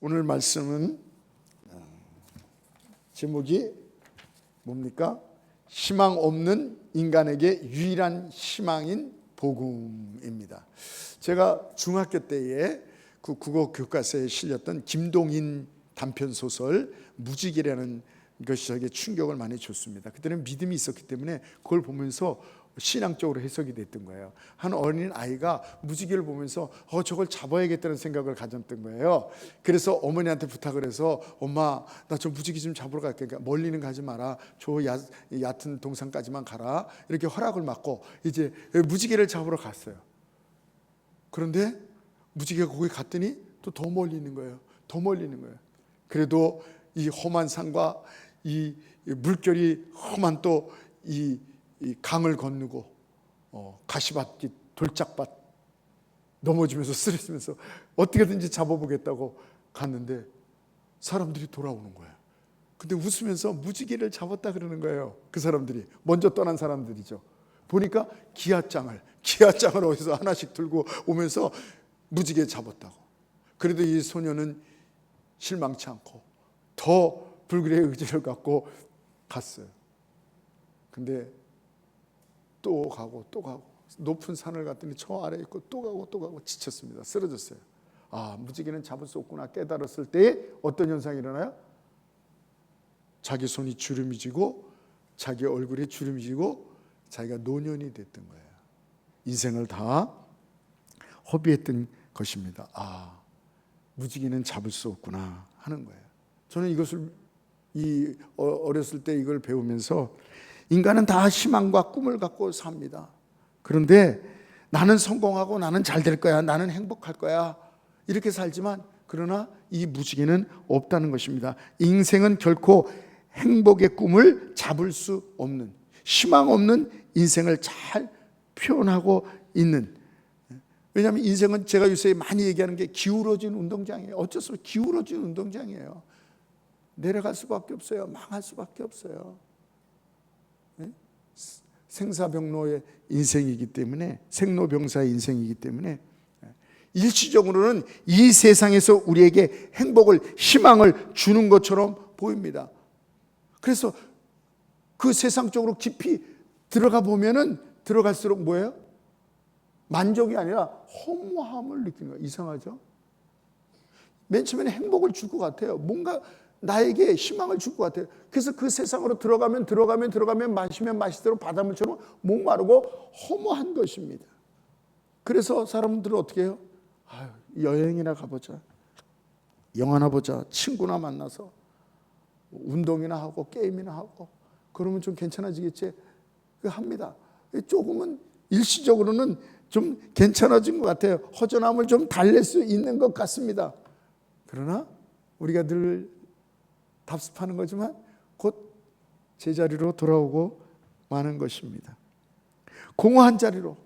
오늘 말씀은 제목이 뭡니까? 희망 없는 인간에게 유일한 희망인 복음입니다. 제가 중학교 때에 그 국어 교과서에 실렸던 김동인 단편 소설 무지개라는 것이 저에게 충격을 많이 줬습니다. 그때는 믿음이 있었기 때문에 그걸 보면서 신앙적으로 해석이 됐던 거예요. 한 어린 아이가 무지개를 보면서 저걸 잡아야겠다는 생각을 가졌던 거예요. 그래서 어머니한테 부탁을 해서 엄마 나 저 무지개 좀 잡으러 갈게. 그러니까 멀리는 가지 마라. 저 얕은 동산까지만 가라. 이렇게 허락을 받고 이제 무지개를 잡으러 갔어요. 그런데 무지개가 거기 갔더니 또 더 멀리 있는 거예요. 더 멀리 있는 거예요. 그래도 이 험한 산과 이 물결이 험한 또 이 강을 건너고 가시밭길 돌짝밭 넘어지면서 쓰러지면서 어떻게든지 잡아보겠다고 갔는데 사람들이 돌아오는 거예요. 근데 웃으면서 무지개를 잡았다 그러는 거예요. 그 사람들이 먼저 떠난 사람들이죠. 보니까 기아장을 어디서 하나씩 들고 오면서 무지개 잡았다고. 그래도 이 소녀는 실망치 않고 더 불길의 의지를 갖고 갔어요. 근데 또 가고 높은 산을 갔더니 저 아래에 있고 또 가고 지쳤습니다. 쓰러졌어요. 무지개는 잡을 수 없구나 깨달았을 때에 어떤 현상이 일어나요? 자기 손이 주름이 지고 자기 얼굴에 주름이 지고 자기가 노년이 됐던 거예요. 인생을 다 허비했던 것입니다. 무지개는 잡을 수 없구나 하는 거예요. 저는 이것을 어렸을 때 이걸 배우면서 인간은 다 희망과 꿈을 갖고 삽니다. 그런데 나는 성공하고 나는 잘 될 거야, 나는 행복할 거야 이렇게 살지만 그러나 이 무지개는 없다는 것입니다. 인생은 결코 행복의 꿈을 잡을 수 없는 희망 없는 인생을 잘 표현하고 있는, 왜냐하면 인생은 제가 요새 많이 얘기하는 게 기울어진 운동장이에요. 어쩔 수 없이 기울어진 운동장이에요. 내려갈 수밖에 없어요. 망할 수밖에 없어요. 생사병로의 인생이기 때문에, 생로병사의 인생이기 때문에 일시적으로는 이 세상에서 우리에게 행복을, 희망을 주는 것처럼 보입니다. 그래서 그 세상 쪽으로 깊이 들어가 보면은 들어갈수록 뭐예요? 만족이 아니라 허무함을 느끼는 거예요. 이상하죠? 맨 처음에는 행복을 줄 것 같아요. 뭔가 나에게 희망을 줄 것 같아요. 그래서 그 세상으로 들어가면 마시면 마시도록 바닷물처럼 목마르고 허무한 것입니다. 그래서 사람들은 어떻게 해요? 여행이나 가보자, 영화나 보자, 친구나 만나서 운동이나 하고 게임이나 하고 그러면 좀 괜찮아지겠지 합니다. 조금은 일시적으로는 좀 괜찮아진 것 같아요. 허전함을 좀 달랠 수 있는 것 같습니다. 그러나 우리가 늘 답습하는 거지만 곧 제자리로 돌아오고 마는 것입니다. 공허한 자리로.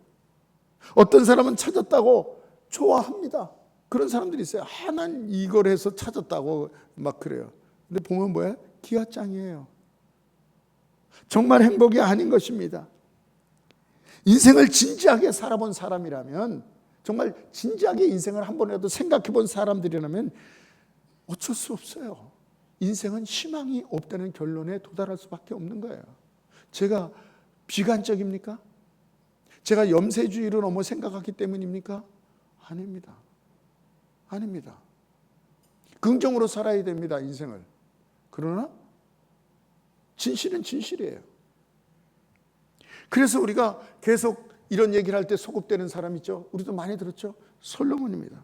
어떤 사람은 찾았다고 좋아합니다. 그런 사람들이 있어요. 난 이걸 해서 찾았다고 막 그래요. 근데 보면 뭐예요? 기아장이에요. 정말 행복이 아닌 것입니다. 인생을 진지하게 살아본 사람이라면, 정말 진지하게 인생을 한 번이라도 생각해 본 사람들이라면 어쩔 수 없어요. 인생은 희망이 없다는 결론에 도달할 수밖에 없는 거예요. 제가 비관적입니까? 제가 염세주의로 너무 생각하기 때문입니까? 아닙니다. 긍정으로 살아야 됩니다, 인생을. 그러나 진실은 진실이에요. 그래서 우리가 계속 이런 얘기를 할 때 소급되는 사람 있죠? 우리도 많이 들었죠? 솔로몬입니다.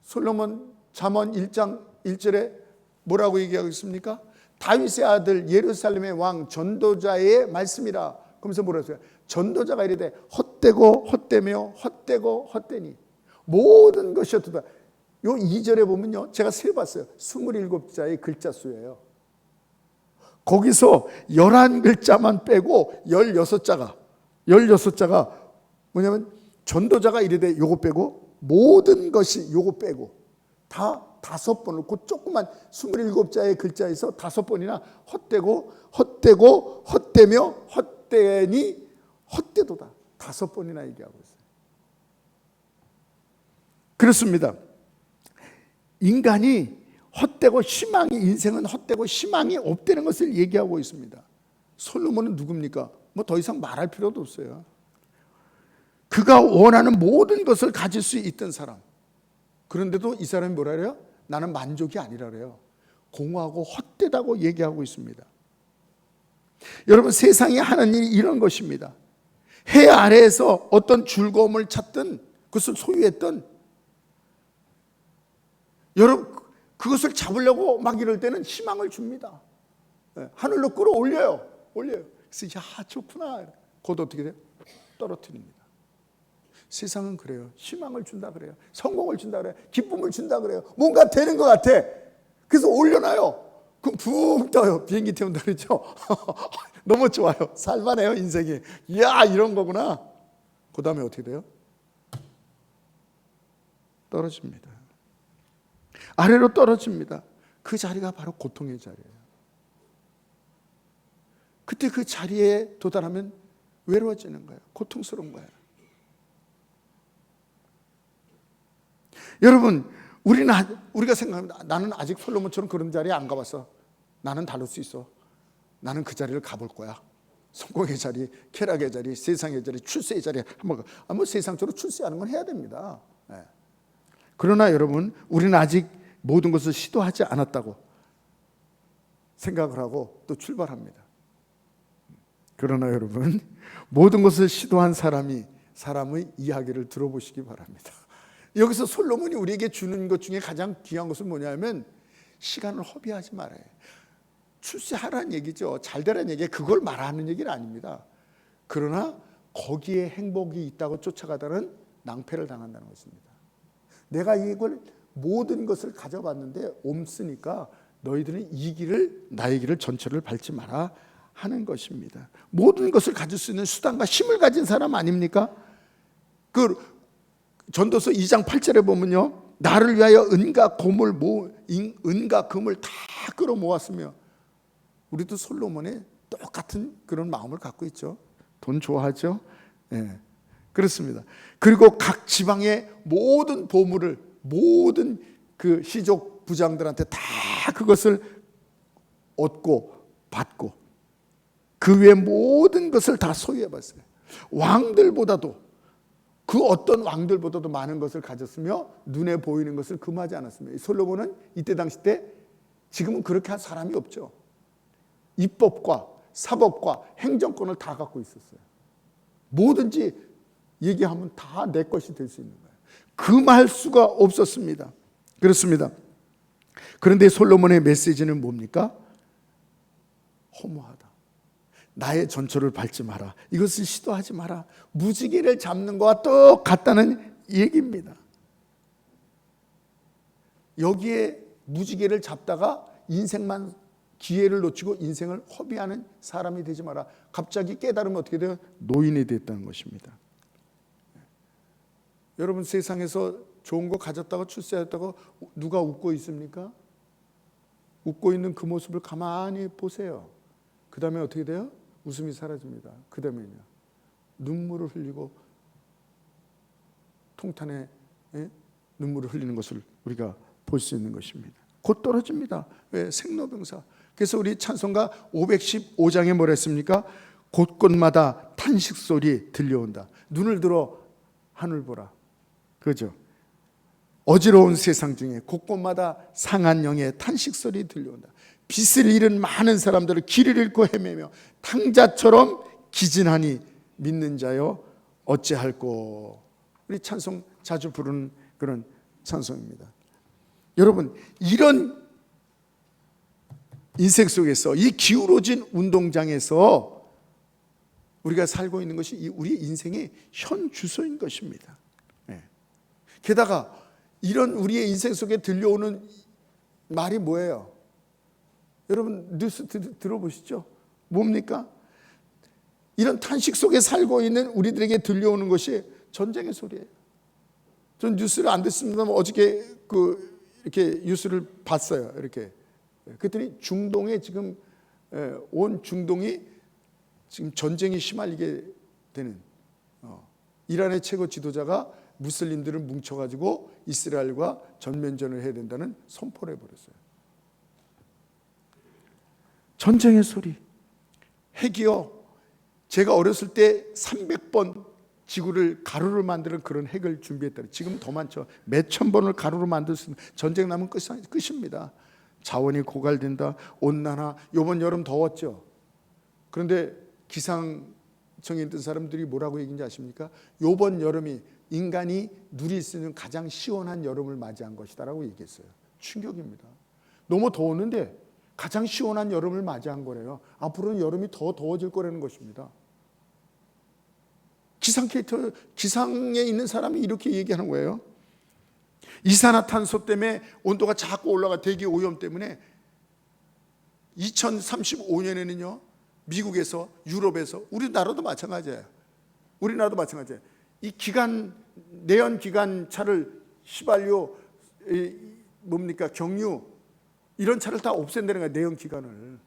솔로몬 잠언 1장 1절에 뭐라고 얘기하고 있습니까? 다윗의 아들 예루살렘의 왕 전도자의 말씀이라. 그러면서 뭐라고 했어요? 전도자가 이르되 헛되고 헛되며 헛되고 헛되니 모든 것이 헛되다. 요 2절에 보면요, 제가 세봤어요. 27자의 글자 수예요. 거기서 11글자만 빼고 16자가 뭐냐면 전도자가 이르되 요거 빼고 모든 것이 요거 빼고 다 5번을, 그 조그만 27자의 글자에서 5번이나 헛되고 헛되고 헛되며 헛되니 헛되도다 5번이나 얘기하고 있어요. 그렇습니다. 인간이 헛되고 인생은 헛되고 희망이 없다는 것을 얘기하고 있습니다. 솔로몬은 누굽니까? 뭐 더 이상 말할 필요도 없어요. 그가 원하는 모든 것을 가질 수 있던 사람. 그런데도 이 사람이 뭐라 그래요? 나는 만족이 아니라 그래요. 공허하고 헛되다고 얘기하고 있습니다. 여러분, 세상에 하는 일이 이런 것입니다. 해 아래에서 어떤 즐거움을 찾든 그것을 소유했던, 여러분 그것을 잡으려고 막 이럴 때는 희망을 줍니다. 하늘로 끌어올려요. 그래서 야, 좋구나. 곧 어떻게 돼요? 떨어뜨립니다. 세상은 그래요. 희망을 준다 그래요. 성공을 준다 그래요. 기쁨을 준다 그래요. 뭔가 되는 것 같아. 그래서 올려놔요. 그럼 푹 떠요. 비행기 태운다 그러죠. 너무 좋아요. 살만해요, 인생이. 이야, 이런 거구나. 그 다음에 어떻게 돼요? 떨어집니다. 아래로 떨어집니다. 그 자리가 바로 고통의 자리예요. 그때 그 자리에 도달하면 외로워지는 거예요. 고통스러운 거예요. 여러분, 우리가 생각합니다. 나는 아직 솔로몬처럼 그런 자리에 안 가봤어. 나는 다룰 수 있어. 나는 그 자리를 가볼 거야. 성공의 자리, 쾌락의 자리, 세상의 자리, 출세의 자리 한번 뭐 세상적으로 출세하는 건 해야 됩니다. 네. 그러나 여러분, 우리는 아직 모든 것을 시도하지 않았다고 생각을 하고 또 출발합니다. 그러나 여러분, 모든 것을 시도한 사람의 이야기를 들어보시기 바랍니다. 여기서 솔로몬이 우리에게 주는 것 중에 가장 귀한 것은 뭐냐면 시간을 허비하지 말아요. 출세하라는 얘기죠. 잘 되라는 얘기, 그걸 말하는 얘기는 아닙니다. 그러나 거기에 행복이 있다고 쫓아가다는 낭패를 당한다는 것입니다. 내가 이걸 모든 것을 가져봤는데 없으니까 너희들은 나의 길을 전체를 밟지 마라 하는 것입니다. 모든 것을 가질 수 있는 수단과 힘을 가진 사람 아닙니까? 그 전도서 2장 8절에 보면요, 나를 위하여 은과 금을 다 끌어모았으며, 우리도 솔로몬의 똑같은 그런 마음을 갖고 있죠. 돈 좋아하죠? 네, 그렇습니다. 그리고 각 지방의 모든 보물을, 모든 그 시족 부장들한테 다 그것을 얻고 받고 그 외 모든 것을 다 소유해봤어요. 왕들보다도, 그 어떤 왕들보다도 많은 것을 가졌으며 눈에 보이는 것을 금하지 않았습니다. 솔로몬은 이때 당시 때, 지금은 그렇게 한 사람이 없죠. 입법과 사법과 행정권을 다 갖고 있었어요. 뭐든지 얘기하면 다 내 것이 될 수 있는 거예요. 금할 수가 없었습니다. 그렇습니다. 그런데 솔로몬의 메시지는 뭡니까? 허무하다. 나의 전초를 밟지 마라. 이것을 시도하지 마라. 무지개를 잡는 것과 똑같다는 얘기입니다. 여기에 무지개를 잡다가 인생만 기회를 놓치고 인생을 허비하는 사람이 되지 마라. 갑자기 깨달으면 어떻게 돼요? 노인이 됐다는 것입니다. 여러분, 세상에서 좋은 거 가졌다고 출세했다고 누가 웃고 있습니까? 웃고 있는 그 모습을 가만히 보세요. 그 다음에 어떻게 돼요? 웃음이 사라집니다. 그 다음에는요, 눈물을 흘리고 통탄에 눈물을 흘리는 것을 우리가 볼 수 있는 것입니다. 곧 떨어집니다. 왜? 생로병사. 그래서 우리 찬송가 515장에 뭐라 했습니까? 곳곳마다 탄식 소리 들려온다. 눈을 들어 하늘 보라. 그죠? 어지러운 세상 중에 곳곳마다 상한 영의 탄식 소리 들려온다. 빚을 잃은 많은 사람들을 길을 잃고 헤매며 탕자처럼 기진하니 믿는 자여 어찌할꼬. 우리 찬송 자주 부르는 그런 찬송입니다. 여러분, 이런 인생 속에서, 이 기울어진 운동장에서 우리가 살고 있는 것이 우리 인생의 현 주소인 것입니다. 게다가 이런 우리의 인생 속에 들려오는 말이 뭐예요? 여러분, 뉴스 들어보시죠? 뭡니까? 이런 탄식 속에 살고 있는 우리들에게 들려오는 것이 전쟁의 소리예요. 전 뉴스를 안 듣습니다만 어저께 이렇게 뉴스를 봤어요. 이렇게. 그랬더니 중동에 지금 온 중동이 지금 전쟁이 심할리게 되는, 이란의 최고 지도자가 무슬림들은 뭉쳐가지고 이스라엘과 전면전을 해야 된다는 선포를 해버렸어요. 전쟁의 소리, 핵이요. 제가 어렸을 때 300번 지구를 가루로 만드는 그런 핵을 준비했다. 지금 더 많죠. 몇천 번을 가루로 만들 수 있는, 전쟁 나면 끝입니다. 자원이 고갈된다. 온난화. 이번 여름 더웠죠. 그런데 기상청에 있던 사람들이 뭐라고 얘기인지 아십니까? 이번 여름이 인간이 누릴 수 있는 가장 시원한 여름을 맞이한 것이다라고 얘기했어요. 충격입니다. 너무 더웠는데 가장 시원한 여름을 맞이한 거래요. 앞으로는 여름이 더 더워질 거라는 것입니다. 기상에 있는 사람이 이렇게 얘기하는 거예요. 이산화탄소 때문에 온도가 자꾸 올라가, 대기 오염 때문에 2035년에는요 미국에서, 유럽에서, 우리나라도 마찬가지예요. 우리나라도 마찬가지예요. 이 내연 기관차를 휘발유, 경유 이런 차를 다 없앤다는 거예요. 내연 기관을.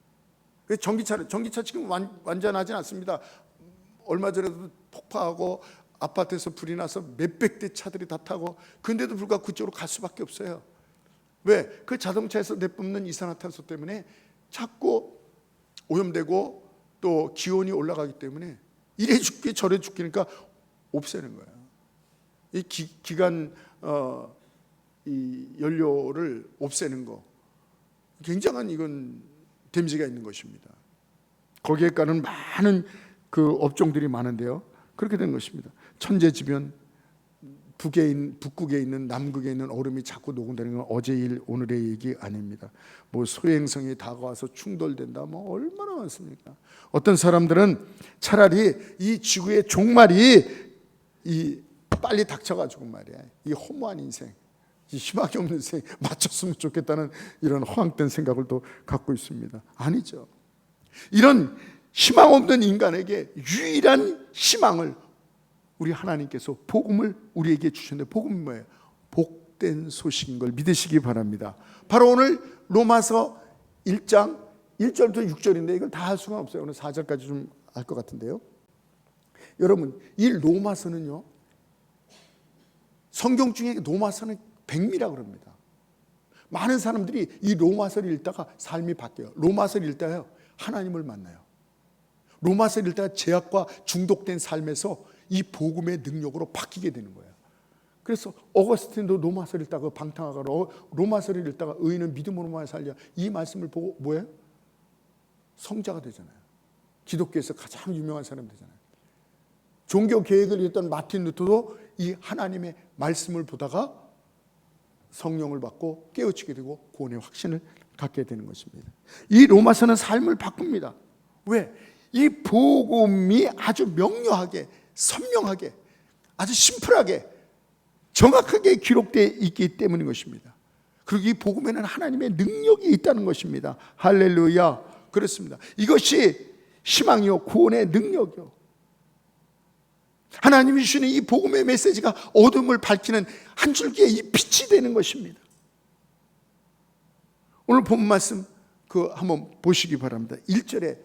전기차 지금 완전하지 않습니다. 얼마 전에도 폭파하고 아파트에서 불이 나서 몇백 대 차들이 다 타고, 근데도 불구하고 그쪽으로 갈 수밖에 없어요. 왜? 그 자동차에서 내뿜는 이산화탄소 때문에 자꾸 오염되고 또 기온이 올라가기 때문에 이래 죽기 저래 죽기니까 없애는 거예요. 이 이 연료를 없애는 거 굉장한 이건 데미지가 있는 것입니다. 거기에 따른 많은 그 업종들이 많은데요. 그렇게 된 것입니다. 천재지변, 북극에 있는 남극에 있는 얼음이 자꾸 녹는다는 건 어제 일 오늘의 얘기 아닙니다. 뭐 소행성이 다가와서 충돌된다, 뭐 얼마나 많습니까? 어떤 사람들은 차라리 이 지구의 종말이 빨리 닥쳐가지고 말이야, 이 허무한 인생, 이 희망이 없는 인생 맞췄으면 좋겠다는 이런 허황된 생각을 또 갖고 있습니다. 아니죠. 이런 희망 없는 인간에게 유일한 희망을 우리 하나님께서 복음을 우리에게 주셨는데, 복음은 뭐예요? 복된 소식인 걸 믿으시기 바랍니다. 바로 오늘 로마서 1장 1절부터 6절인데 이걸 다 할 수가 없어요. 오늘 4절까지 좀 알 것 같은데요. 여러분, 이 로마서는요, 성경 중에 로마서는 백미라고 그럽니다. 많은 사람들이 이 로마서를 읽다가 삶이 바뀌어요. 로마서를 읽다가 하나님을 만나요. 로마서를 읽다가 죄악과 중독된 삶에서 이 복음의 능력으로 바뀌게 되는 거예요. 그래서 어거스틴도 로마서를 읽다가 방탕하고, 로마서를 읽다가 의인은 믿음으로만 살려, 이 말씀을 보고 뭐예요? 성자가 되잖아요. 기독교에서 가장 유명한 사람이 되잖아요. 종교 계획을 읽던 마틴 루터도 이 하나님의 말씀을 보다가 성령을 받고 깨우치게 되고 구원의 확신을 갖게 되는 것입니다. 이 로마서는 삶을 바꿉니다. 왜? 이 복음이 아주 명료하게, 선명하게, 아주 심플하게, 정확하게 기록되어 있기 때문인 것입니다. 그리고 이 복음에는 하나님의 능력이 있다는 것입니다. 할렐루야. 그렇습니다. 이것이 희망이요, 구원의 능력이요. 하나님이 주시는 이 복음의 메시지가 어둠을 밝히는 한 줄기의 이 빛이 되는 것입니다. 오늘 본 말씀 한번 보시기 바랍니다. 1절에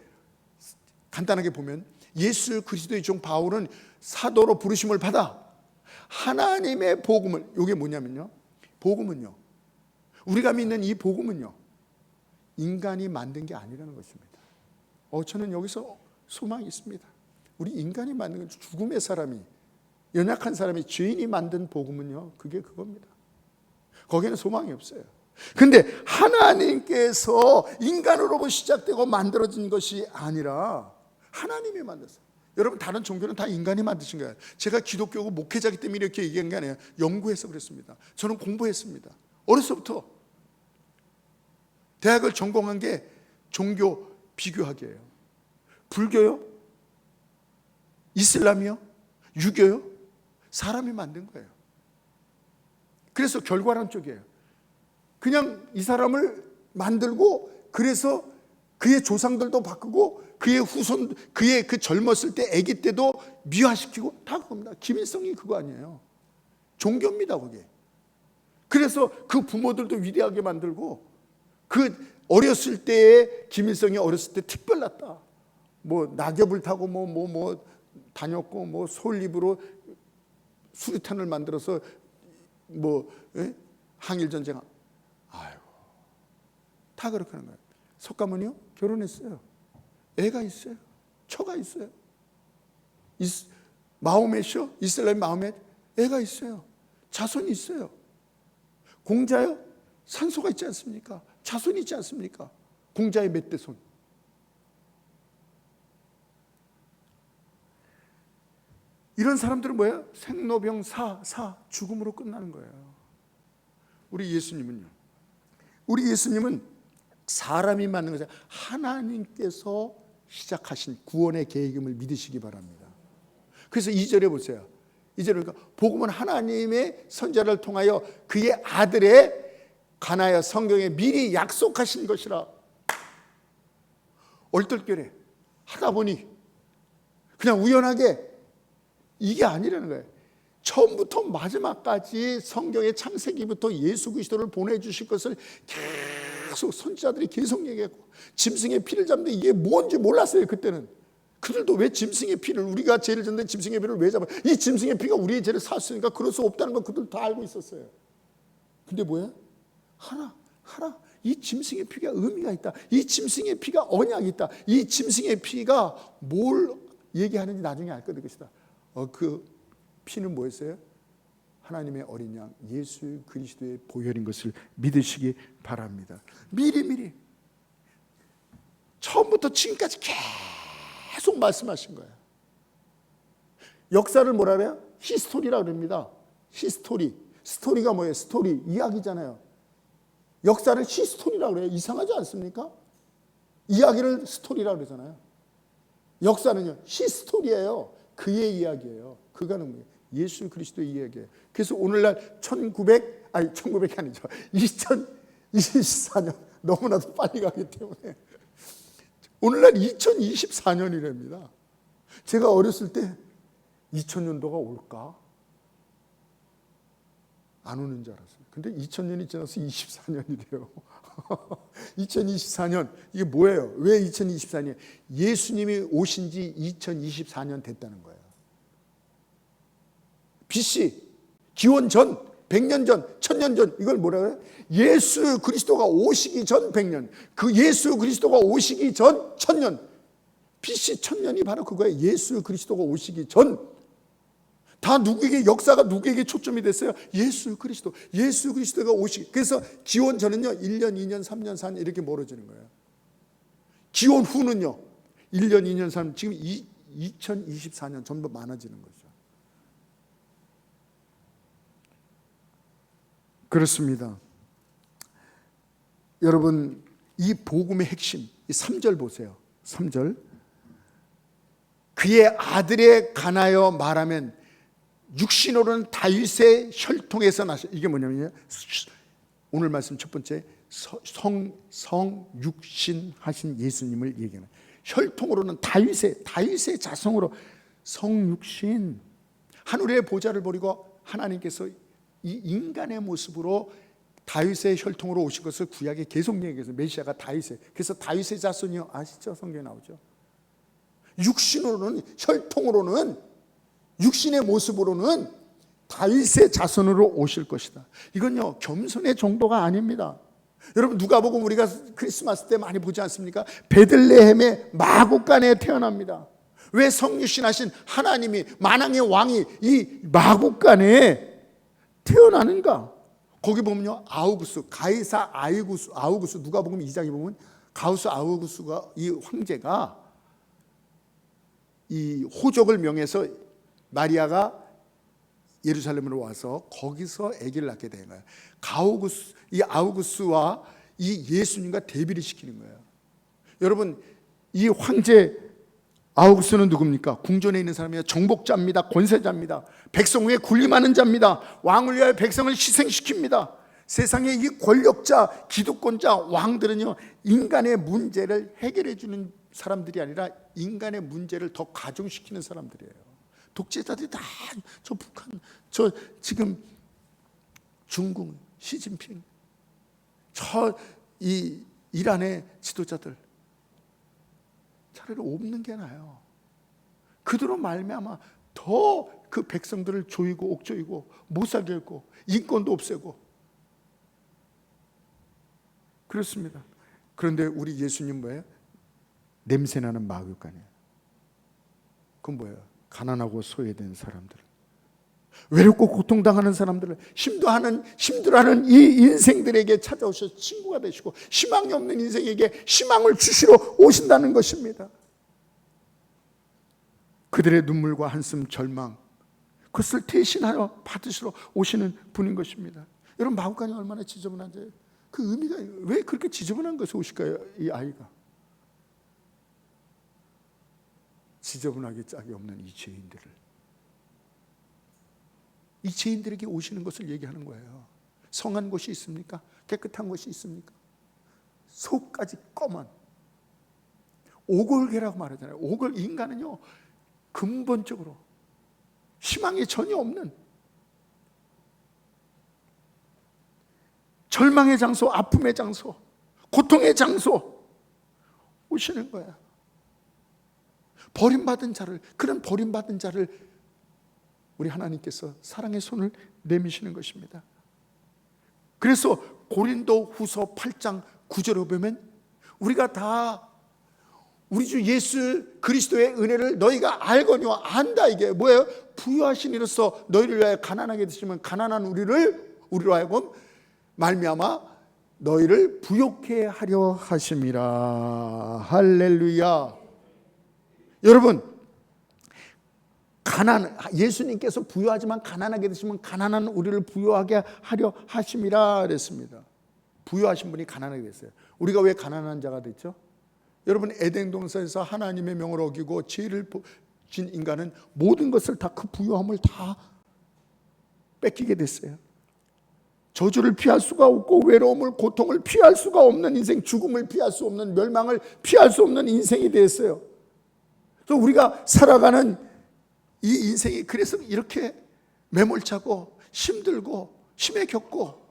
간단하게 보면, 예수 그리스도의 종 바울은 사도로 부르심을 받아 하나님의 복음을, 이게 뭐냐면요, 복음은요, 우리가 믿는 이 복음은요, 인간이 만든 게 아니라는 것입니다. 저는 여기서 소망이 있습니다. 우리 인간이 만든, 죽음의 사람이, 연약한 사람이, 죄인이 만든 복음은요, 그게 그겁니다. 거기에는 소망이 없어요. 근데 하나님께서 인간으로부터 시작되고 만들어진 것이 아니라 하나님이 만들었어요. 여러분, 다른 종교는 다 인간이 만드신 거예요. 제가 기독교고 목회자기 때문에 이렇게 얘기한 게 아니에요. 연구해서 그랬습니다. 저는 공부했습니다. 어렸을부터 대학을 전공한 게 종교 비교학이에요. 불교요? 이슬람이요? 유교요? 사람이 만든 거예요. 그래서 결과론 쪽이에요. 그냥 이 사람을 만들고, 그래서 그의 조상들도 바꾸고, 그의 후손, 그의 그 젊었을 때, 아기 때도 미화시키고, 다 그겁니다. 김일성이 그거 아니에요. 종교입니다, 그게. 그래서 그 부모들도 위대하게 만들고, 그 어렸을 때에 김일성이 어렸을 때 특별났다. 뭐 낙엽을 타고 뭐 다녔고, 뭐 솔잎으로 수류탄을 만들어서 뭐 항일 전쟁, 아이고 다 그렇게 하는 거예요. 석가모니요 결혼했어요. 애가 있어요. 처가 있어요. 마호메시요 이슬람 마호메 애가 있어요. 자손이 있어요. 공자요 산소가 있지 않습니까? 자손이 있지 않습니까? 공자의 몇 대 손. 이런 사람들은 뭐예요? 생로병사 죽음으로 끝나는 거예요. 우리 예수님은요, 우리 예수님은 사람이 만든 것이 하나님께서 시작하신 구원의 계획임을 믿으시기 바랍니다. 그래서 2절에 보세요. 2절에 보니까 복음은 하나님의 선자를 통하여 그의 아들에 관하여 성경에 미리 약속하신 것이라. 얼떨결에 하다 보니 그냥 우연하게 이게 아니라는 거예요. 처음부터 마지막까지 성경의 창세기부터 예수 그리스도를 보내주실 것을 계속 선지자들이 계속 얘기했고, 짐승의 피를 잡는데 이게 뭔지 몰랐어요. 그때는 그들도 왜 짐승의 피를, 우리가 죄를 졌는데 짐승의 피를 왜 잡아요? 이 짐승의 피가 우리의 죄를 샀으니까 그럴 수 없다는 걸 그들 다 알고 있었어요. 근데 뭐야? 하나 이 짐승의 피가 의미가 있다. 이 짐승의 피가 언약이 있다. 이 짐승의 피가 뭘 얘기하는지 나중에 알 것이다. 그 피는 뭐였어요? 하나님의 어린 양 예수 그리스도의 보혈인 것을 믿으시기 바랍니다. 미리 처음부터 지금까지 계속 말씀하신 거예요. 역사를 뭐라 그래요? 히스토리라고 합니다. 히스토리. 스토리가 뭐예요? 스토리, 이야기잖아요. 역사를 히스토리라고 그래요. 이상하지 않습니까? 이야기를 스토리라고 그러잖아요. 역사는요, 히스토리예요. 그의 이야기예요. 그가는 뭐예요? 예수 그리스도의 이야기예요. 그래서 오늘날 1900이 아니죠. 2024년 너무나도 빨리 가기 때문에 오늘날 2024년이랍니다. 제가 어렸을 때 2000년도가 올까? 안 오는 줄 알았어요. 근데 2000년이 지나서 24년이 돼요. 2024년 이게 뭐예요? 왜 2024년? 예수님이 오신 지 2024년 됐다는 거예요. BC, 기원 전, 100년 전, 1000년 전, 이걸 뭐라 그래요? 예수 그리스도가 오시기 전 100년, 그 예수 그리스도가 오시기 전 1000년, BC 1000년이 바로 그거예요. 예수 그리스도가 오시기 전. 다 누구에게, 역사가 누구에게 초점이 됐어요? 예수 그리스도. 예수 그리스도가 오시기. 그래서 기원 전은요 1년, 2년, 3년, 4년 이렇게 멀어지는 거예요. 기원 후는요 1년, 2년, 3년, 지금 2024년 전부 많아지는 거죠. 그렇습니다. 여러분, 이 복음의 핵심, 이 3절 보세요. 3절. 그의 아들에 관하여 말하면 육신으로는 다윗의 혈통에서 나셔. 이게 뭐냐면요, 오늘 말씀 첫 번째 성육신 하신 예수님을 얘기하는, 혈통으로는 다윗의 자성으로 성육신, 하늘의 보좌를 버리고 하나님께서 이 인간의 모습으로 다윗의 혈통으로 오신 것을 구약에 계속 얘기해서 메시아가 다윗의, 그래서 다윗의 자손이요, 아시죠? 성경에 나오죠. 육신으로는, 혈통으로는, 육신의 모습으로는 다윗의 자손으로 오실 것이다. 이건요 겸손의 정도가 아닙니다. 여러분, 누가복음 우리가 크리스마스 때 많이 보지 않습니까? 베들레헴의 마구간에 태어납니다. 왜 성육신하신 하나님이, 만왕의 왕이 이 마구간에 태어나는가? 거기 보면요, 아우구스, 가이사 아우구스, 누가복음 2장에 보면 가우스 아우구스가, 이 황제가 이 호적을 명해서 마리아가 예루살렘으로 와서 거기서 아기를 낳게 된 거예요. 이 아우구스와 이 예수님과 대비를 시키는 거예요. 여러분, 이 황제 아우구스는 누굽니까? 궁전에 있는 사람이에요. 정복자입니다. 권세자입니다. 백성 위에 군림하는 자입니다. 왕을 위하여 백성을 희생시킵니다. 세상의 이 권력자, 기득권자, 왕들은요, 인간의 문제를 해결해 주는 사람들이 아니라 인간의 문제를 더 가중시키는 사람들이에요. 독재자들이 다, 저 북한, 저 지금 중국 시진핑, 저 이 이란의 지도자들, 차라리 없는 게 나아요. 그들로 말미암아 더 그 백성들을 조이고 옥조이고 못 살게 했고 인권도 없애고 그렇습니다. 그런데 우리 예수님 뭐예요? 냄새나는 마귀간이에요. 그건 뭐예요? 가난하고 소외된 사람들, 외롭고 고통당하는 사람들을 힘들어하는 이 인생들에게 찾아오셔서 친구가 되시고 희망이 없는 인생에게 희망을 주시러 오신다는 것입니다. 그들의 눈물과 한숨, 절망, 그것을 대신하여 받으시러 오시는 분인 것입니다. 여러분, 마구간이 얼마나 지저분한지, 그 의미가 왜 그렇게 지저분한 것에 오실까요? 이 아이가 지저분하게 짝이 없는 이 죄인들에게 오시는 것을 얘기하는 거예요. 성한 곳이 있습니까? 깨끗한 곳이 있습니까? 속까지 검은 오골개라고 말하잖아요. 오골, 인간은요 근본적으로 희망이 전혀 없는 절망의 장소, 아픔의 장소, 고통의 장소 오시는 거야. 버림받은 자를, 그런 버림받은 자를 우리 하나님께서 사랑의 손을 내미시는 것입니다. 그래서 고린도 후서 8장 9절에 보면 우리가 다 우리 주 예수 그리스도의 은혜를 너희가 알거니와 안다, 이게 뭐예요? 부유하신 이로써 너희를 위하여 가난하게 되시면 가난한 우리로 하여금 말미암아 너희를 부욕해 하려 하심이라. 할렐루야. 여러분, 예수님께서 부유하지만 가난하게 되시면 가난한 우리를 부유하게 하려 하심이라 그랬습니다. 부유하신 분이 가난하게 됐어요. 우리가 왜 가난한 자가 됐죠? 여러분, 에덴 동산에서 하나님의 명을 어기고 죄를 진 인간은 모든 것을 다, 그 부유함을 다 뺏기게 됐어요. 저주를 피할 수가 없고 외로움을, 고통을 피할 수가 없는 인생, 죽음을 피할 수 없는, 멸망을 피할 수 없는 인생이 됐어요. 그래서 우리가 살아가는 이 인생이 그래서 이렇게 매몰차고 힘들고 힘에 겪고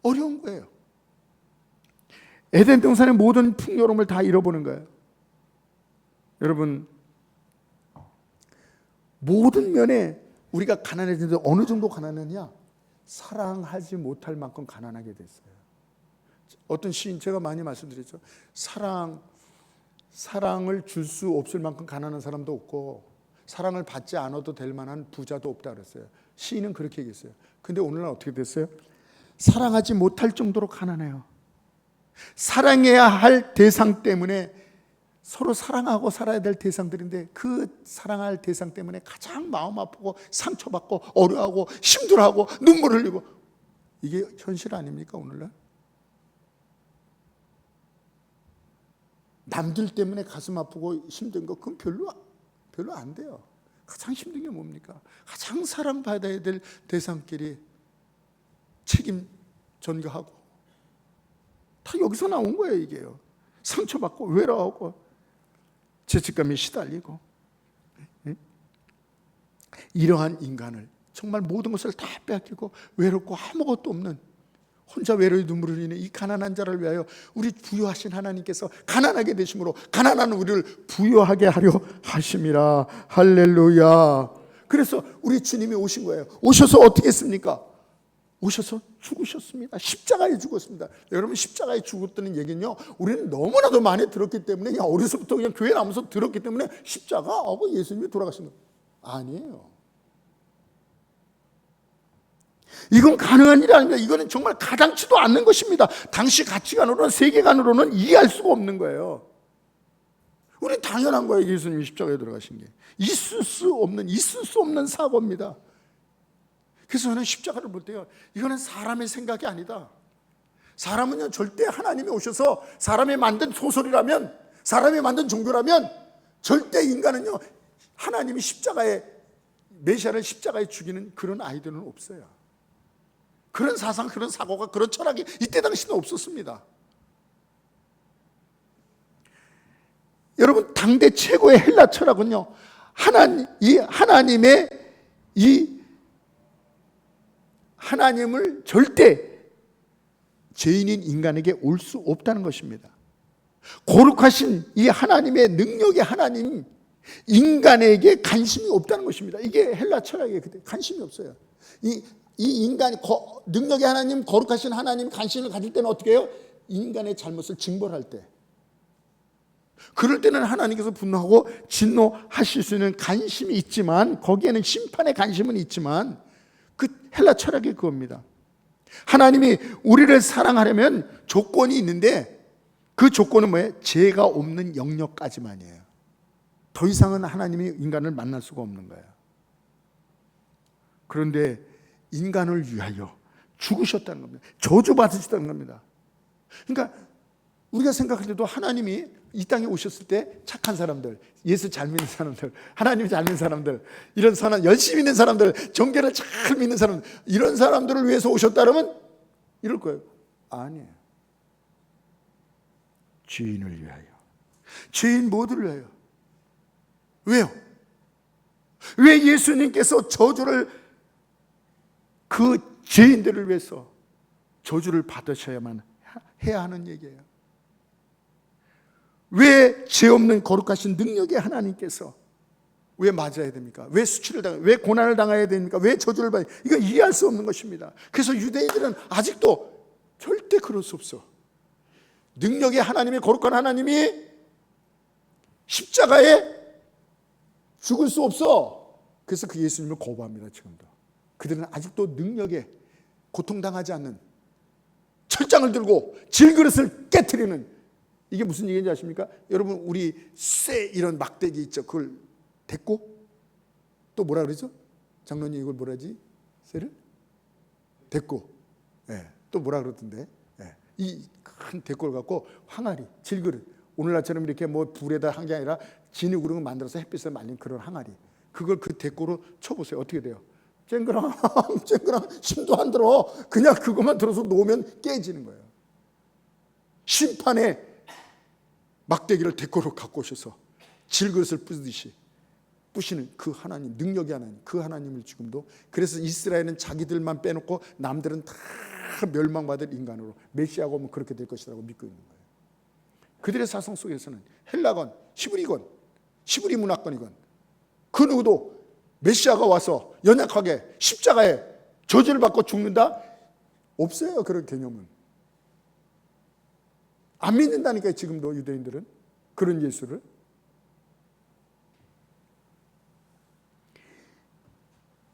어려운 거예요. 에덴 동산의 모든 풍요로움을 다 잃어보는 거예요. 여러분, 모든 면에 우리가 가난해지는데 어느 정도 가난하냐? 사랑하지 못할 만큼 가난하게 됐어요. 어떤 시인, 제가 많이 말씀드렸죠. 사랑을 줄 수 없을 만큼 가난한 사람도 없고 사랑을 받지 않아도 될 만한 부자도 없다 그랬어요. 시인은 그렇게 얘기했어요. 근데 오늘날 어떻게 됐어요? 사랑하지 못할 정도로 가난해요. 사랑해야 할 대상 때문에, 서로 사랑하고 살아야 될 대상들인데 그 사랑할 대상 때문에 가장 마음 아프고 상처받고 어려워하고 힘들어하고 눈물 흘리고, 이게 현실 아닙니까 오늘날? 남들 때문에 가슴 아프고 힘든 거, 그건 별로 안 돼요. 가장 힘든 게 뭡니까? 가장 사랑받아야 될 대상끼리 책임 전가하고, 다 여기서 나온 거예요. 이게요. 상처받고 외로워하고 죄책감에 시달리고, 이러한 인간을 정말 모든 것을 다 빼앗기고 외롭고 아무것도 없는, 혼자 외로이 눈물을 흘리는 이 가난한 자를 위하여 우리 부유하신 하나님께서 가난하게 되심으로 가난한 우리를 부유하게 하려 하심이라. 할렐루야. 그래서 우리 주님이 오신 거예요. 오셔서 어떻게 했습니까? 오셔서 죽으셨습니다. 십자가에 죽었습니다. 여러분, 십자가에 죽었다는 얘기는요, 우리는 너무나도 많이 들었기 때문에, 그냥 어려서부터 그냥 교회 나오면서 들었기 때문에 십자가, 예수님이 돌아가신 거 아니에요. 이건 가능한 일이 아닙니다. 이거는 정말 가당치도 않는 것입니다. 당시 가치관으로는, 세계관으로는 이해할 수가 없는 거예요. 우린 당연한 거예요. 예수님이 십자가에 들어가신 게 있을 수 없는 사고입니다. 그래서 저는 십자가를 볼 때요, 이거는 사람의 생각이 아니다. 사람은요 절대, 하나님이 오셔서 사람이 만든 소설이라면, 사람이 만든 종교라면 절대 인간은요 하나님이 메시아를 십자가에 죽이는 그런 아이디어는 없어요. 그런 사상, 그런 사고가, 그런 철학이 이때 당시는 없었습니다. 여러분, 당대 최고의 헬라 철학은요, 하나님을 절대 죄인인 인간에게 올 수 없다는 것입니다. 거룩하신 이 하나님의 능력의 하나님, 인간에게 관심이 없다는 것입니다. 이게 헬라 철학에 그때 관심이 없어요. 이 인간이 능력의 하나님, 거룩하신 하나님 관심을 가질 때는 어떻게 해요? 인간의 잘못을 징벌할 때. 그럴 때는 하나님께서 분노하고 진노하실 수 있는 관심이 있지만, 거기에는 심판의 관심은 있지만, 그 헬라 철학이 그겁니다. 하나님이 우리를 사랑하려면 조건이 있는데, 그 조건은 뭐예요? 죄가 없는 영역까지만이에요. 더 이상은 하나님이 인간을 만날 수가 없는 거예요. 그런데 인간을 위하여 죽으셨다는 겁니다. 저주받으셨다는 겁니다. 그러니까 우리가 생각할 때도 하나님이 이 땅에 오셨을 때 착한 사람들, 예수 잘 믿는 사람들, 하나님 잘 믿는 사람들, 이런 선한 열심히 있는 사람들, 정결을 잘 믿는 사람들, 이런 사람들을 위해서 오셨다면 이럴 거예요. 아니에요. 죄인을 위하여, 죄인 모두를 위하여. 왜요? 왜 예수님께서 저주를, 그 죄인들을 위해서 저주를 받으셔야만 해야 하는 얘기예요? 왜 죄 없는 거룩하신 능력의 하나님께서 왜 맞아야 됩니까? 왜 수치를 당해야, 왜 고난을 당해야 됩니까? 왜 저주를 받아야, 이거 이해할 수 없는 것입니다. 그래서 유대인들은 아직도 절대 그럴 수 없어. 능력의 하나님이, 거룩한 하나님이 십자가에 죽을 수 없어. 그래서 그 예수님을 거부합니다. 지금도 그들은 아직도 능력에 고통당하지 않는, 철장을 들고 질그릇을 깨트리는, 이게 무슨 얘기인지 아십니까? 여러분, 우리 쇠 이런 막대기 있죠? 그걸 댔고, 또 뭐라 그러죠? 장로님 이걸 뭐라 하지? 쇠를? 댔고, 예, 또 뭐라 그러던데? 예, 이 큰 대꼬를 갖고 항아리, 질그릇, 오늘날처럼 이렇게 뭐 불에다 한 게 아니라 진흙으로 만들어서 햇빛에 말린 그런 항아리, 그걸 그 대꼬로 쳐보세요. 어떻게 돼요? 쨍그랑 쨍그랑 힘도 안 들어. 그냥 그것만 들어서 놓으면 깨지는 거예요. 심판의 막대기를 대꼬로 갖고 오셔서 질그릇을 부시듯이 부시는 그 하나님, 능력의 하나님, 그 하나님을 지금도, 그래서 이스라엘은 자기들만 빼놓고 남들은 다 멸망받을 인간으로, 메시아가 오면 그렇게 될 것이라고 믿고 있는 거예요. 그들의 사상 속에서는 헬라건, 히브리건, 히브리 문화권이건 그 누구도 메시아가 와서 연약하게 십자가에 저주를 받고 죽는다? 없어요. 그런 개념은 안 믿는다니까요. 지금도 유대인들은 그런 예수를.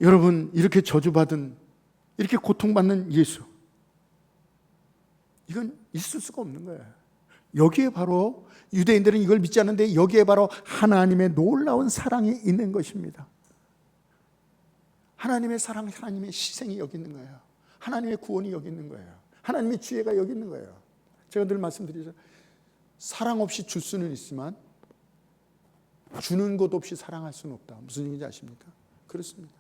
여러분, 이렇게 저주받은, 이렇게 고통받는 예수, 이건 있을 수가 없는 거예요. 여기에 바로, 유대인들은 이걸 믿지 않는데 여기에 바로 하나님의 놀라운 사랑이 있는 것입니다. 하나님의 사랑, 하나님의 희생이 여기 있는 거예요. 하나님의 구원이 여기 있는 거예요. 하나님의 지혜가 여기 있는 거예요. 제가 늘 말씀드리죠. 사랑 없이 줄 수는 있지만 주는 것 없이 사랑할 수는 없다. 무슨 얘기인지 아십니까? 그렇습니다.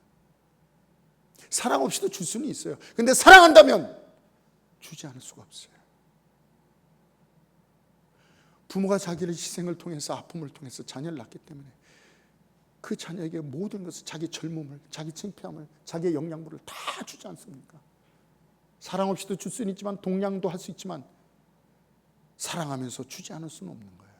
사랑 없이도 줄 수는 있어요. 근데 사랑한다면 주지 않을 수가 없어요. 부모가 자기를 희생을 통해서, 아픔을 통해서 자녀를 낳기 때문에 그 자녀에게 모든 것을, 자기 젊음을, 자기 창피함을, 자기의 영양분을 다 주지 않습니까? 사랑 없이도 줄 수는 있지만, 동량도 할 수 있지만, 사랑하면서 주지 않을 수는 없는 거예요.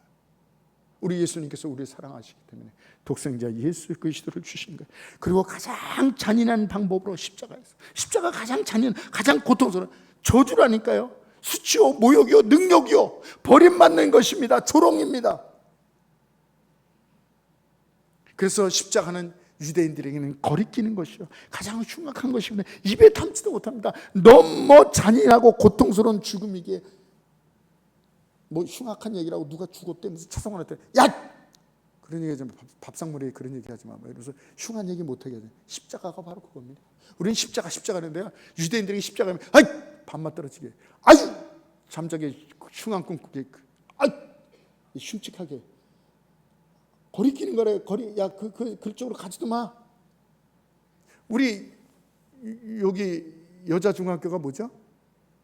우리 예수님께서 우리를 사랑하시기 때문에 독생자 예수 그리스도를 주신 거예요. 그리고 가장 잔인한 방법으로 십자가에서, 십자가 가장 잔인, 가장 고통스러운 저주라니까요. 수치요, 모욕이요, 능력이요, 버림받는 것입니다. 조롱입니다. 그래서 십자가는 유대인들에게는 거리끼는 것이요, 가장 흉악한 것입니다. 입에 담지도 못합니다. 너무 잔인하고 고통스러운 죽음이기에, 뭐 흉악한 얘기라고 누가 죽었대, 무슨 차성원한테 야! 그런 얘기 하지 마. 밥상머리에 그런 얘기 하지 마. 이러면서 흉한 얘기 못하게 하죠. 십자가가 바로 그겁니다. 우리는 십자가는데요, 유대인들에게 십자가면 아이! 밥맛 떨어지게, 아유! 잠자게, 흉한 꿈 꾸게, 아이! 흉측하게 거리끼는 거래. 야, 그쪽으로 가지도 마. 우리 여기 여자 중학교가 뭐죠?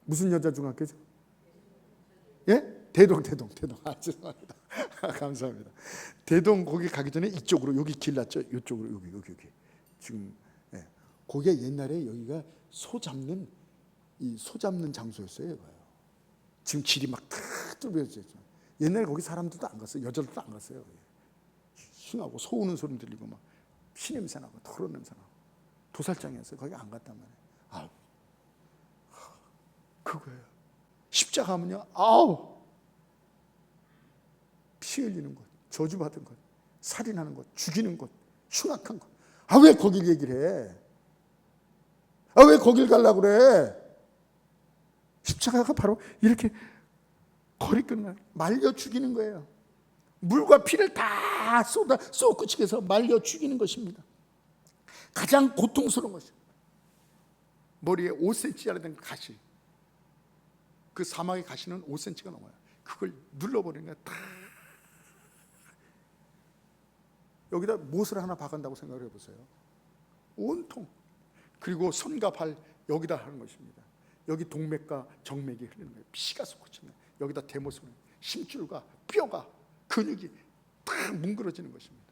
무슨 여자 중학교죠? 예? 대동. 아, 죄송합니다. 감사합니다. 대동 거기 가기 전에 이쪽으로, 여기 길 났죠? 이쪽으로, 여기. 지금, 예. 거기가 옛날에 여기가 소 잡는 장소였어요. 이거요. 지금 길이 막 탁 뚫려져 있죠. 옛날에 거기 사람들도 안 갔어요. 여자들도 안 갔어요. 싱하고 소 우는 소리 들리고 막 피냄새 나고 더러운 냄새 나고 도살장에서 거기 안 갔단 말이에요. 아, 그거예요. 십자가 하면요, 아우, 피 흘리는 것, 저주받은 것, 살인하는 것, 죽이는 것, 흉악한 것. 아, 왜 거길 얘기를 해? 아, 왜 거길 가려고 그래? 십자가가 바로 이렇게 거리끈을 말려 죽이는 거예요. 물과 피를 다 쏟아서 말려 죽이는 것입니다. 가장 고통스러운 것입니다. 머리에 5cm짜리 된 가시, 그 사막의 가시는 5cm가 넘어요. 그걸 눌러버리는 거야. 다 여기다 못을 하나 박은다고 생각을 해보세요. 온통. 그리고 손과 발 여기다 하는 것입니다. 여기 동맥과 정맥이 흐르는 거예요. 피가 솟구치는, 여기다 대못을, 심줄과 뼈가, 근육이 다 뭉그러지는 것입니다.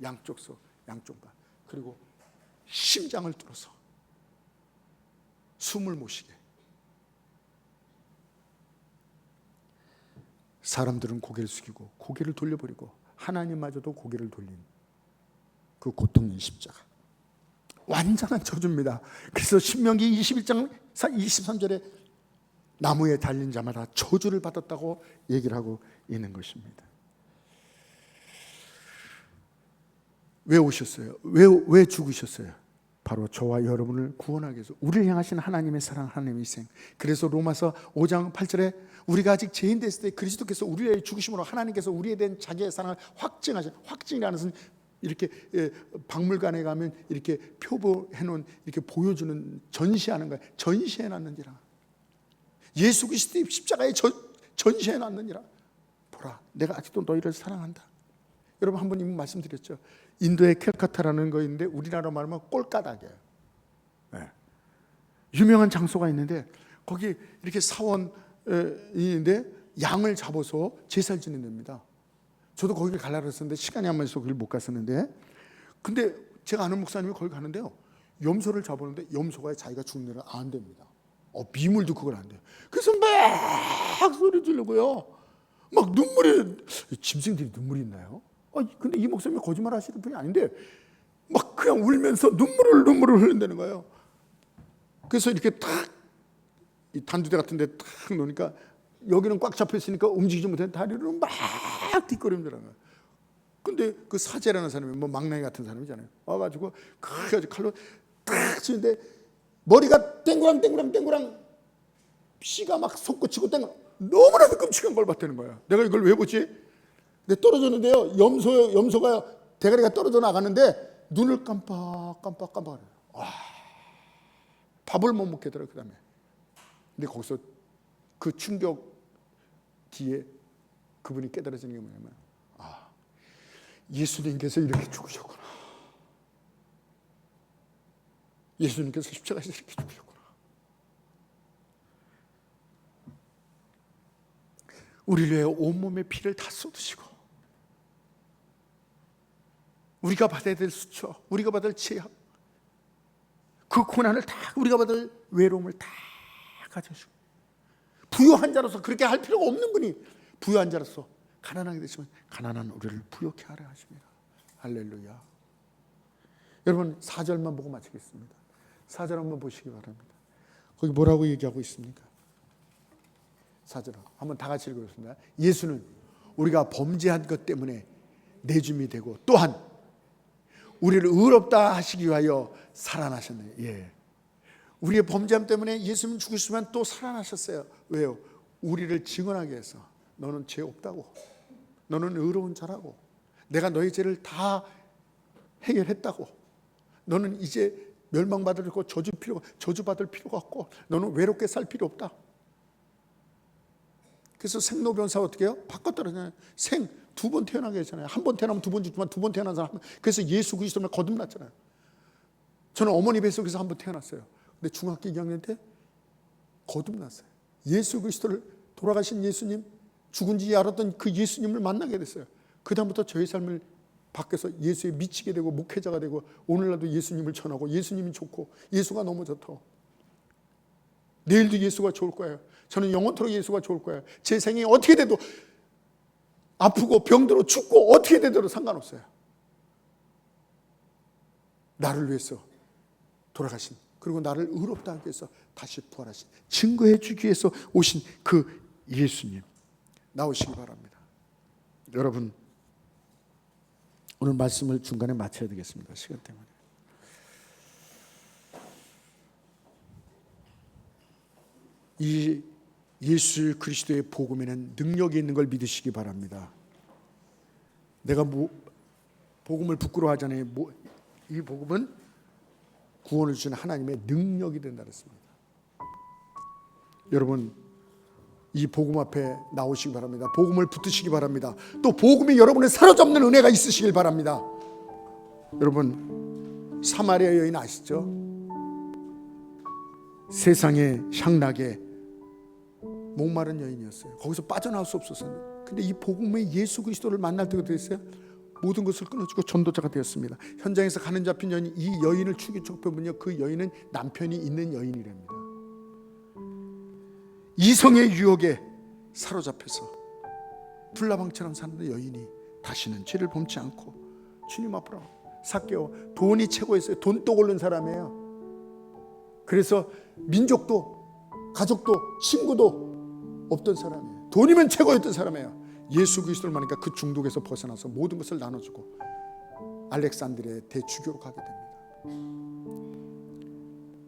양쪽 소, 양쪽 발, 그리고 심장을 뚫어서 숨을 못 쉬게. 사람들은 고개를 숙이고 고개를 돌려버리고 하나님마저도 고개를 돌린 그 고통인 십자가, 완전한 저주입니다. 그래서 신명기 21장 23절에 나무에 달린 자마다 저주를 받았다고 얘기를 하고 있는 것입니다. 왜 오셨어요? 왜 죽으셨어요? 바로 저와 여러분을 구원하기 위해서, 우리를 향하신 하나님의 사랑, 하나님의 희생. 그래서 로마서 5장 8절에 우리가 아직 죄인 됐을 때 그리스도께서 우리의 죽으심으로 하나님께서 우리에 대한 자기의 사랑을 확증하신, 확증이라는 것은 이렇게 박물관에 가면 이렇게 표보해 놓은, 이렇게 보여주는, 전시하는 거예요. 전시해 놨느니라. 예수 그리스도의 십자가에 전시해 놨느니라. 보라, 내가 아직도 너희를 사랑한다. 여러분, 한 번 이미 말씀드렸죠. 인도의 캘카타라는 거인데 우리나라로 말하면 꼴가닥이에요. 네. 유명한 장소가 있는데 거기 이렇게 사원이 있는데 양을 잡아서 제사를 지내는 데입니다. 저도 거기를 가려고 했었는데 시간이 안 맞아서 거기를 못 갔었는데, 근데 제가 아는 목사님이 거기 가는데요, 염소를 잡았는데 염소가 자기가 죽는 데를 안 됩니다. 미물도 그걸 안 돼요. 그래서 막 소리 지르고요, 막 눈물이, 짐승들이 눈물이 있나요? 근데 이 목사님이 거짓말 하시는 분이 아닌데 막 그냥 울면서 눈물을 흘린다는 거예요. 그래서 이렇게 탁, 이 단두대 같은 데 탁 놓으니까 여기는 꽉 잡혀 있으니까 움직이지 못해 다리를 막 뒷걸음질하는 거예요. 근데 그 사제라는 사람이, 뭐 망나니 같은 사람이잖아요, 와가지고 크게 칼로 탁 치는데 머리가 땡구랑 피가 막 솟구치고 너무나도 끔찍한 걸 봤다는 거예요. 내가 이걸 왜 보지? 근데 떨어졌는데요, 염소가 대가리가 떨어져 나가는데 눈을 깜빡해요. 밥을 못 먹겠더라고요. 그 다음에. 근데 거기서 그 충격 뒤에 그분이 깨달아지는 게 뭐냐면, 예수님께서 이렇게 죽으셨구나. 예수님께서 십자가에서 이렇게 죽으셨구나. 우리를 위해 온몸의 피를 다 쏟으시고, 우리가 받아야 될 수쳐, 우리가 받을 죄악, 그 고난을 다, 우리가 받을 외로움을 다 가져주시고, 부유한 자로서 그렇게 할 필요가 없는 분이 부유한 자로서 가난하게 되시면 가난한 우리를 부욕케 하려 하십니다. 할렐루야. 여러분, 4절만 보고 마치겠습니다. 4절 한번 보시기 바랍니다. 거기 뭐라고 얘기하고 있습니까? 4절 한번 다 같이 읽어보겠습니다. 예수는 우리가 범죄한 것 때문에 내줌이 되고 또한 우리를 의롭다 하시기 위하여 살아나셨네요. 예. 우리의 범죄함 때문에 예수님 죽으시면 또 살아나셨어요. 왜요? 우리를 증언하기 위해서. 너는 죄 없다고, 너는 의로운 자라고, 내가 너의 죄를 다 해결했다고, 너는 이제 멸망받을 거 저주받을 필요가 없고, 너는 외롭게 살 필요 없다. 그래서 생로병사가 어떻게 해요? 바꿨더라고요. 생 두 번 태어나게 했잖아요. 한 번 태어나면 두 번 죽지만 두 번 태어난 사람, 그래서 예수 그리스도를 거듭났잖아요. 저는 어머니 뱃속에서 한 번 태어났어요. 근데 중학교 2학년 때 거듭났어요. 예수 그리스도를, 돌아가신 예수님, 죽은지 알았던 그 예수님을 만나게 됐어요. 그 다음부터 저의 삶을 바뀌어서 예수에 미치게 되고 목회자가 되고, 오늘날도 예수님을 전하고, 예수님이 좋고 예수가 너무 좋다고, 내일도 예수가 좋을 거예요. 저는 영원토록 예수가 좋을 거예요. 제 생이 어떻게 돼도 아프고 병들어 죽고 어떻게 되더라도 상관없어요. 나를 위해서 돌아가신, 그리고 나를 의롭다 하기 위해서 다시 부활하신, 증거해 주기 위해서 오신 그 예수님 나오시기 바랍니다. 여러분, 오늘 말씀을 중간에 마쳐야 되겠습니다. 시간 때문에. 이 예수 그리스도의 복음에는 능력이 있는 걸 믿으시기 바랍니다. 내가 복음을 부끄러워하잖아요. 이 복음은 구원을 주시는 하나님의 능력이 된다 그랬습니다. 여러분, 이 복음 앞에 나오시기 바랍니다. 복음을 붙드시기 바랍니다. 또 복음이 여러분을 사로잡는 은혜가 있으시길 바랍니다. 여러분, 사마리아 여인 아시죠? 세상의 향락에 목마른 여인이었어요. 거기서 빠져나올 수 없었어요. 근데 이 복음의 예수 그리스도를 만날 때가 됐어요. 모든 것을 끊어주고 전도자가 되었습니다. 현장에서 가는 잡힌 여인이 이 여인을 추격해보면요, 그 여인은 남편이 있는 여인이랍니다. 이성의 유혹에 사로잡혀서 불나방처럼 사는 여인이 다시는 죄를 범치 않고 주님 앞으로 삭개오, 돈이 최고였어요. 돈 떠오른 사람이에요. 그래서 민족도 가족도 친구도 없던 사람이에요. 돈이면 최고였던 사람이에요. 예수 그리스도를 만나니까 그 중독에서 벗어나서 모든 것을 나눠주고 알렉산드리아의 대주교로 가게 됩니다.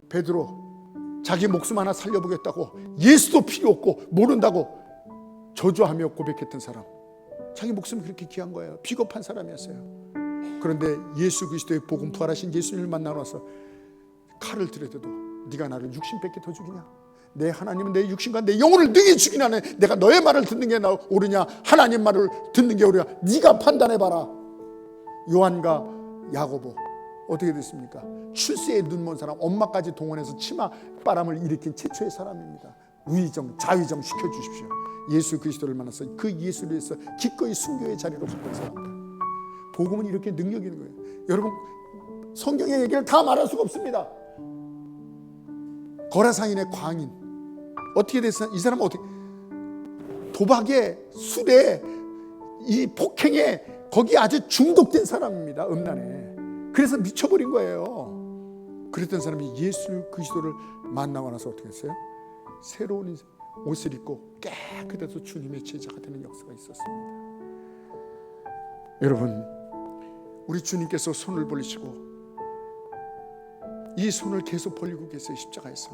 베드로 자기 목숨 하나 살려보겠다고, 예수도 필요 없고 모른다고 저주하며 고백했던 사람, 자기 목숨이 그렇게 귀한 거예요. 비겁한 사람이었어요. 그런데 예수 그리스도의 복음, 부활하신 예수님을 만나고 나서 칼을 들여대도 네가 나를 육신밖에 더 죽이냐? 내 하나님은 내 육신과 내 영혼을 능히 죽이나네. 내가 너의 말을 듣는 게 옳으냐, 하나님 말을 듣는 게 옳으냐? 네가 판단해봐라. 요한과 야고보 어떻게 됐습니까? 출세에 눈먼 사람, 엄마까지 동원해서 치맛바람을 일으킨 최초의 사람입니다. 위정, 자위정 시켜주십시오. 예수 그리스도를 만나서 그 예수를 위해서 기꺼이 순교의 자리로 갔던 사람들. 복음은 이렇게 능력이 있는 거예요. 여러분, 성경의 얘기를 다 말할 수가 없습니다. 거라사인의 광인 어떻게 됐어요? 이 사람은 어떻게, 도박에, 술에, 이 폭행에 거기 아주 중독된 사람입니다. 음란에. 그래서 미쳐버린 거예요. 그랬던 사람이 예수 그리스도를 만나고 나서 어떻게 했어요? 새로운 옷을 입고 깨끗해서 주님의 제자가 되는 역사가 있었습니다. 여러분, 우리 주님께서 손을 벌리시고 이 손을 계속 벌리고 계세요. 십자가에서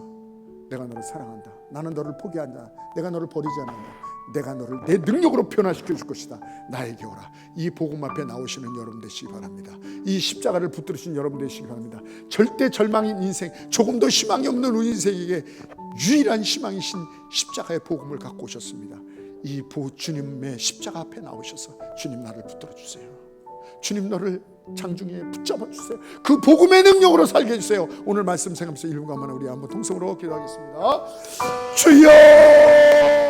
내가 너를 사랑한다. 나는 너를 포기한다. 내가 너를 버리지 않는다. 내가 너를 내 능력으로 변화시켜 줄 것이다. 나에게 오라. 이 복음 앞에 나오시는 여러분 되시기 바랍니다. 이 십자가를 붙들으신 여러분 되시기 바랍니다. 절대 절망인 인생, 조금도 희망이 없는 우리 인생에게 유일한 희망이신 십자가의 복음을 갖고 오셨습니다. 이 주님의 십자가 앞에 나오셔서 주님 나를 붙들어 주세요. 주님 너를 장중에 붙잡아 주세요. 그 복음의 능력으로 살게 해주세요. 오늘 말씀 생각하면서 1분간만 우리 한번 통성으로 기도하겠습니다. 주여!